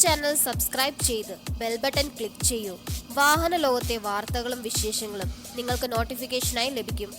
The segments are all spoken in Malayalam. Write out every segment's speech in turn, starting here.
ചാനൽ സബ്സ്ക്രൈബ് ചെയ്ത് ബെൽ ബട്ടൺ ക്ലിക്ക് ചെയ്യൂ. വാഹന ലോകത്തെ വാർത്തകളും വിശേഷങ്ങളും നിങ്ങൾക്ക് നോട്ടിഫിക്കേഷനായി ലഭിക്കും.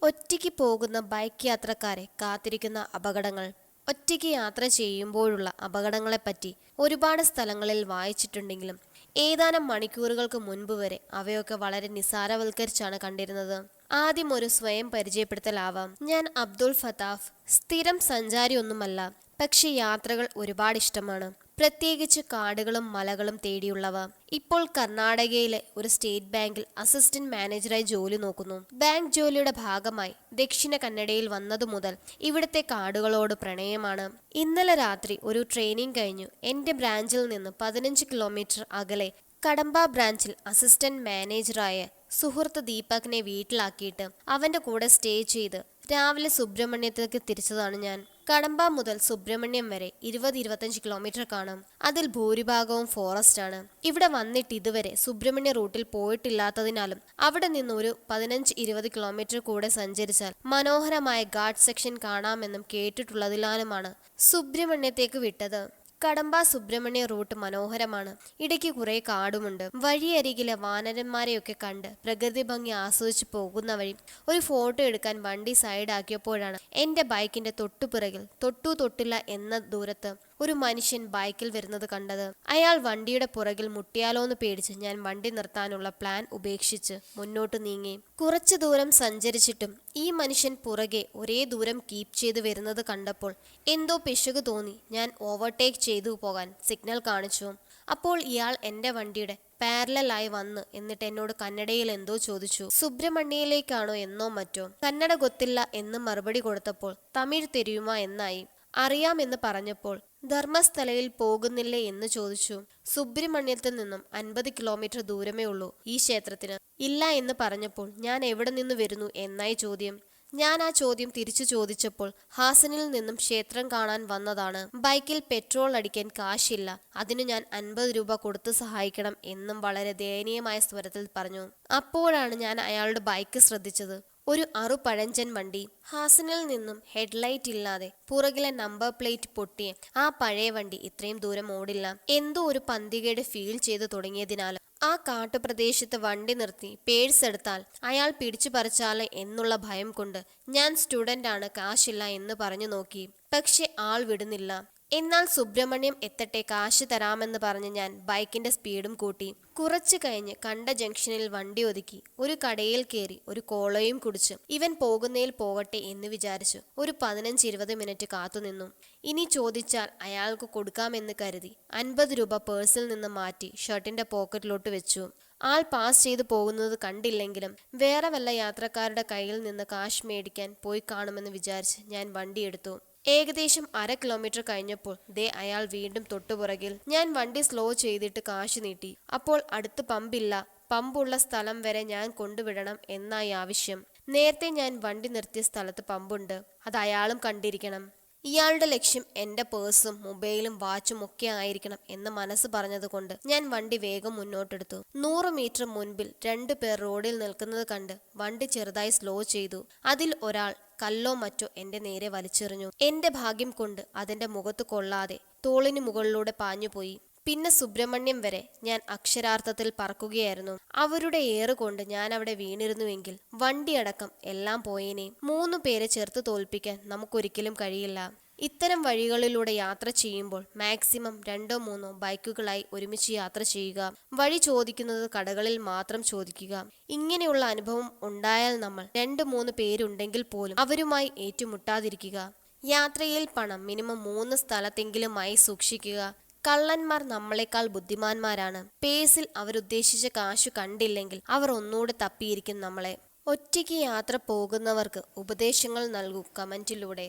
ഒറ്റയ്ക്ക് പോകുന്ന ബൈക്ക് യാത്രക്കാരെ കാത്തിരിക്കുന്ന അപകടങ്ങൾ. ഒറ്റയ്ക്ക് യാത്ര ചെയ്യുമ്പോഴുള്ള അപകടങ്ങളെപ്പറ്റി ഒരുപാട് സ്ഥലങ്ങളിൽ വായിച്ചിട്ടുണ്ടെങ്കിലും ഏതാനും മണിക്കൂറുകൾക്ക് മുൻപ് വരെ അവയൊക്കെ വളരെ നിസ്സാരവൽക്കരിച്ചാണ് കണ്ടിരുന്നത്. ആദ്യം ഒരു സ്വയം പരിചയപ്പെടുത്തലാവാം. ഞാൻ അബ്ദുൾ ഫത്താഫ്. സ്ഥിരം സഞ്ചാരിയൊന്നുമല്ല, പക്ഷെ യാത്രകൾ ഒരുപാട് ഇഷ്ടമാണ്, പ്രത്യേകിച്ച് കാടുകളും മലകളും തേടിയുള്ളവ. ഇപ്പോൾ കർണാടകയിലെ ഒരു സ്റ്റേറ്റ് ബാങ്കിൽ അസിസ്റ്റന്റ് മാനേജറായി ജോലി നോക്കുന്നു. ബാങ്ക് ജോലിയുടെ ഭാഗമായി ദക്ഷിണ കന്നഡയിൽ വന്നതു മുതൽ ഇവിടുത്തെ കാടുകളോട് പ്രണയമാണ്. ഇന്നലെ രാത്രി ഒരു ട്രെയിനിങ് കഴിഞ്ഞു എന്റെ ബ്രാഞ്ചിൽ നിന്ന് 15 കിലോമീറ്റർ അകലെ കടമ്പ ബ്രാഞ്ചിൽ അസിസ്റ്റന്റ് മാനേജറായ സുഹൃത്ത് ദീപകിനെ വീട്ടിലാക്കിയിട്ട് അവന്റെ കൂടെ സ്റ്റേ ചെയ്ത് രാവിലെ സുബ്രഹ്മണ്യത്തേക്ക് തിരിച്ചതാണ് ഞാൻ. കടമ്പ മുതൽ സുബ്രഹ്മണ്യം വരെ 20-25 കിലോമീറ്റർ കാണും. അതിൽ ഭൂരിഭാഗവും ഫോറസ്റ്റ് ആണ്. ഇവിടെ വന്നിട്ട് ഇതുവരെ സുബ്രഹ്മണ്യ റൂട്ടിൽ പോയിട്ടില്ലാത്തതിനാലും അവിടെ നിന്ന് ഒരു 15-20 കിലോമീറ്റർ കൂടെ സഞ്ചരിച്ചാൽ മനോഹരമായ ഗാർഡ് സെക്ഷൻ കാണാമെന്നും കേട്ടിട്ടുള്ളതിനാലുമാണ് സുബ്രഹ്മണ്യത്തേക്ക് വിട്ടത്. കടമ്പ സുബ്രഹ്മണ്യ റൂട്ട് മനോഹരമാണ്. ഇടയ്ക്ക് കുറെ കാടുമുണ്ട്. വഴിയരികിലെ വാനരന്മാരെയൊക്കെ കണ്ട് പ്രകൃതി ഭംഗി ആസ്വദിച്ച് പോകുന്ന വഴി ഒരു ഫോട്ടോ എടുക്കാൻ വണ്ടി സൈഡാക്കിയപ്പോഴാണ് എന്റെ ബൈക്കിന്റെ തൊട്ടുപിറകിൽ തൊട്ടില്ല എന്ന ദൂരത്ത് ഒരു മനുഷ്യൻ ബൈക്കിൽ വരുന്നത് കണ്ടത്. അയാൾ വണ്ടിയുടെ പുറകിൽ മുട്ടിയാലോന്ന് പേടിച്ച് ഞാൻ വണ്ടി നിർത്താനുള്ള പ്ലാൻ ഉപേക്ഷിച്ച് മുന്നോട്ട് നീങ്ങി. കുറച്ചു ദൂരം സഞ്ചരിച്ചിട്ടും ഈ മനുഷ്യൻ പുറകെ ഒരേ ദൂരം കീപ്പ് ചെയ്ത് വരുന്നത് കണ്ടപ്പോൾ എന്തോ പിശക് തോന്നി. ഞാൻ ഓവർടേക്ക് ചെയ്തു പോകാൻ സിഗ്നൽ കാണിച്ചു. അപ്പോൾ ഇയാൾ എന്റെ വണ്ടിയുടെ പാരലായി വന്ന് എന്നിട്ട് എന്നോട് കന്നഡയിൽ എന്തോ ചോദിച്ചു. സുബ്രഹ്മണ്യയിലേക്കാണോ എന്നോ മറ്റോ. കന്നഡ ಗೊತ್ತಿಲ್ಲ എന്ന് മറുപടി കൊടുത്തപ്പോൾ തമിഴ് തെരിയുമോ എന്നായി. അറിയാമെന്ന് പറഞ്ഞപ്പോൾ ധർമ്മസ്ഥലയിൽ പോകുന്നില്ലേ എന്ന് ചോദിച്ചു. സുബ്രഹ്മണ്യത്തിൽ നിന്നും 50 കിലോമീറ്റർ ദൂരമേ ഉള്ളൂ ഈ ക്ഷേത്രത്തിന്. ഇല്ല എന്ന് പറഞ്ഞപ്പോൾ ഞാൻ എവിടെ നിന്ന് വരുന്നു എന്നായി ചോദ്യം. ഞാൻ ആ ചോദ്യം തിരിച്ചു ചോദിച്ചപ്പോൾ ഹാസനിൽ നിന്നും ക്ഷേത്രം കാണാൻ വന്നതാണ്. ബൈക്കിൽ പെട്രോൾ അടിക്കാൻ കാശില്ല, അതിന് ഞാൻ 50 രൂപ കൊടുത്ത് സഹായിക്കണം എന്നും വളരെ ദയനീയമായ സ്വരത്തിൽ പറഞ്ഞു. അപ്പോഴാണ് ഞാൻ അയാളുടെ ബൈക്ക് ശ്രദ്ധിച്ചത്. ഒരു അറുപഴഞ്ചൻ വണ്ടി. ഹാസനിൽ നിന്നും ഹെഡ്ലൈറ്റ് ഇല്ലാതെ പുറകിലെ നമ്പർ പ്ലേറ്റ് പൊട്ടിയ ആ പഴയ വണ്ടി ഇത്രയും ദൂരം ഓടില്ല. എന്തോ ഒരു പന്തികേട് ഫീൽ ചെയ്തു തുടങ്ങിയതിനാൽ ആ കാട്ടുപ്രദേശത്ത് വണ്ടി നിർത്തി പേഴ്സ് എടുത്താൽ അയാൾ പിടിച്ചു പറിച്ചാലേ എന്നുള്ള ഭയം കൊണ്ട് ഞാൻ സ്റ്റുഡന്റ് ആണ്, കാശില്ല എന്ന് പറഞ്ഞു നോക്കി. പക്ഷെ ആൾ വിടുന്നില്ല. എന്നാൽ സുബ്രഹ്മണ്യം എത്തട്ടെ, കാശ് തരാമെന്ന് പറഞ്ഞ് ഞാൻ ബൈക്കിന്റെ സ്പീഡും കൂട്ടി. കുറച്ചു കഴിഞ്ഞ് കണ്ട ജംഗ്ഷനിൽ വണ്ടി ഒതുക്കി ഒരു കടയിൽ കയറി ഒരു കോളയും കുടിച്ച് ഇവൻ പോകുന്നതിൽ പോകട്ടെ എന്ന് വിചാരിച്ചു ഒരു 15-20 മിനിറ്റ് കാത്തുനിന്നു. ഇനി ചോദിച്ചാൽ അയാൾക്ക് കൊടുക്കാമെന്ന് കരുതി 50 രൂപ പേഴ്സിൽ നിന്ന് മാറ്റി ഷർട്ടിന്റെ പോക്കറ്റിലോട്ട് വെച്ചു. ആൾ പാസ് ചെയ്തു പോകുന്നത് കണ്ടില്ലെങ്കിലും വേറെ വല്ല യാത്രക്കാരുടെ കയ്യിൽ നിന്ന് കാശ് മേടിക്കാൻ പോയി കാണുമെന്ന് വിചാരിച്ച് ഞാൻ വണ്ടിയെടുത്തു. ഏകദേശം 1/2 കിലോമീറ്റർ കഴിഞ്ഞപ്പോൾ ദേ അയാൾ വീണ്ടും തൊട്ടുപുറകിൽ. ഞാൻ വണ്ടി സ്ലോ ചെയ്തിട്ട് കാശ് നീട്ടി. അപ്പോൾ അടുത്ത് പമ്പില്ല, പമ്പുള്ള സ്ഥലം വരെ ഞാൻ കൊണ്ടുവിടണം എന്നായി ആവശ്യം. നേരത്തെ ഞാൻ വണ്ടി നിർത്തിയ സ്ഥലത്ത് പമ്പുണ്ട്, അത് അയാളും കണ്ടിരിക്കണം. ഇയാളുടെ ലക്ഷ്യം എന്റെ പേഴ്സും മൊബൈലും വാച്ചും ഒക്കെ ആയിരിക്കണം എന്ന് മനസ്സ് പറഞ്ഞതുകൊണ്ട് ഞാൻ വണ്ടി വേഗം മുന്നോട്ടെടുത്തു. 100 മീറ്റർ മുൻപിൽ 2 പേർ റോഡിൽ നിൽക്കുന്നത് കണ്ട് വണ്ടി ചെറുതായി സ്ലോ ചെയ്തു. അതിൽ ഒരാൾ കല്ലോ മറ്റോ എന്റെ നേരെ വലിച്ചെറിഞ്ഞു. എന്റെ ഭാഗ്യം കൊണ്ട് അതിന്റെ മുഖത്ത് കൊള്ളാതെ തോളിന് മുകളിലൂടെ പാഞ്ഞുപോയി. പിന്നെ സുബ്രഹ്മണ്യം വരെ ഞാൻ അക്ഷരാർത്ഥത്തിൽ പറക്കുകയായിരുന്നു. അവരുടെ ഏറുകൊണ്ട് ഞാൻ അവിടെ വീണിരുന്നുവെങ്കിൽ വണ്ടിയടക്കം എല്ലാം പോയേനെ. 3 പേരെ ചേർത്ത് തോൽപ്പിക്കാൻ നമുക്കൊരിക്കലും കഴിയില്ല. ഇത്തരം വഴികളിലൂടെ യാത്ര ചെയ്യുമ്പോൾ മാക്സിമം 2-3 ബൈക്കുകളായി ഒരുമിച്ച് യാത്ര ചെയ്യുക. വഴി ചോദിക്കുന്നത് കടകളിൽ മാത്രം ചോദിക്കുക. ഇങ്ങനെയുള്ള അനുഭവം ഉണ്ടായാൽ നമ്മൾ 2-3 പേരുണ്ടെങ്കിൽ പോലും അവരുമായി ഏറ്റുമുട്ടാതിരിക്കുക. യാത്രയിൽ പണം മിനിമം 3 സ്ഥലത്തെങ്കിലുമായി സൂക്ഷിക്കുക. കള്ളന്മാർ നമ്മളെക്കാൾ ബുദ്ധിമാന്മാരാണ്. പേഴ്സിൽ അവരുദ്ദേശിച്ച കാശു കണ്ടില്ലെങ്കിൽ അവർ ഒന്നുകൂടെ തപ്പിയിരിക്കും നമ്മളെ. ഒറ്റയ്ക്ക് യാത്ര പോകുന്നവർക്ക് ഉപദേശങ്ങൾ നൽകൂ കമന്റിലൂടെ.